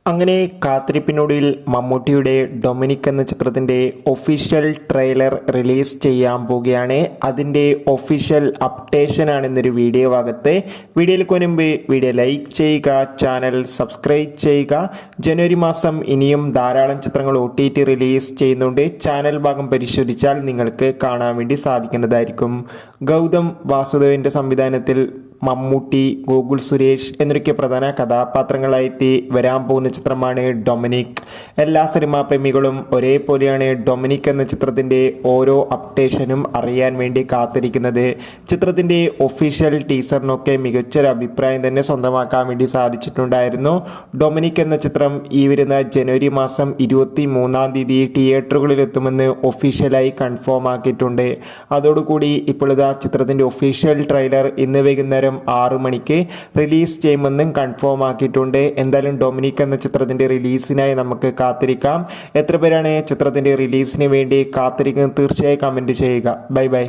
അങ്ങനെ കാത്തിരിപ്പിനൊടുവിൽ മമ്മൂട്ടിയുടെ ഡൊമിനിക് എന്ന ചിത്രത്തിൻ്റെ ഒഫീഷ്യൽ ട്രെയിലർ റിലീസ് ചെയ്യാൻ പോവുകയാണ്. അതിൻ്റെ ഒഫീഷ്യൽ അപ്ഡേഷനാണ് ഇന്നൊരു വീഡിയോ ഭാഗത്ത്. വീഡിയോയിലേക്ക് മുൻപ് വീഡിയോ ലൈക്ക് ചെയ്യുക, ചാനൽ സബ്സ്ക്രൈബ് ചെയ്യുക. ജനുവരി മാസം ഇനിയും ധാരാളം ചിത്രങ്ങൾ OTT റിലീസ് ചെയ്യുന്നുണ്ട്. ചാനൽ ഭാഗം പരിശോധിച്ചാൽ നിങ്ങൾക്ക് കാണാൻ വേണ്ടി സാധിക്കുന്നതായിരിക്കും. ഗൗതം വാസുദേവിൻ്റെ സംവിധാനത്തിൽ മമ്മൂട്ടി, ഗോകുൽ സുരേഷ് എന്നൊക്കെ പ്രധാന കഥാപാത്രങ്ങളായിട്ട് വരാൻ പോകുന്ന ചിത്രമാണ് ഡൊമിനിക്. എല്ലാ സിനിമാ പ്രേമികളും ഒരേപോലെയാണ് ഡൊമിനിക് എന്ന ചിത്രത്തിൻ്റെ ഓരോ അപ്ഡേഷനും അറിയാൻ വേണ്ടി കാത്തിരിക്കുന്നത്. ചിത്രത്തിൻ്റെ ഒഫീഷ്യൽ ടീസറിനൊക്കെ മികച്ചൊരു അഭിപ്രായം തന്നെ സ്വന്തമാക്കാൻ വേണ്ടി സാധിച്ചിട്ടുണ്ടായിരുന്നു. ഡൊമിനിക് എന്ന ചിത്രം ഈ വരുന്ന ജനുവരി മാസം 23-ാം തീയതി തിയേറ്ററുകളിൽ എത്തുമെന്ന് ഒഫീഷ്യലായി കൺഫേം ആക്കിയിട്ടുണ്ട്. അതോടുകൂടി ഇപ്പോഴത്തെ ചിത്രത്തിൻ്റെ ഒഫീഷ്യൽ ട്രെയിലർ ഇന്ന് വൈകുന്നേരം 6 മണിക്ക് റിലീസ് ചെയ്യുമെന്നും കൺഫേം ആക്കിയിട്ടുണ്ട്. എന്തായാലും ഡൊമിനിക് എന്ന ചിത്രത്തിൻ്റെ റിലീസിനായി നമുക്ക് കാത്തിരിക്കാം. എത്ര പേരാണ് ചിത്രത്തിൻ്റെ റിലീസിന് വേണ്ടി കാത്തിരിക്കുന്നത് തീർച്ചയായും കമൻറ്റ് ചെയ്യുക. Bye bye.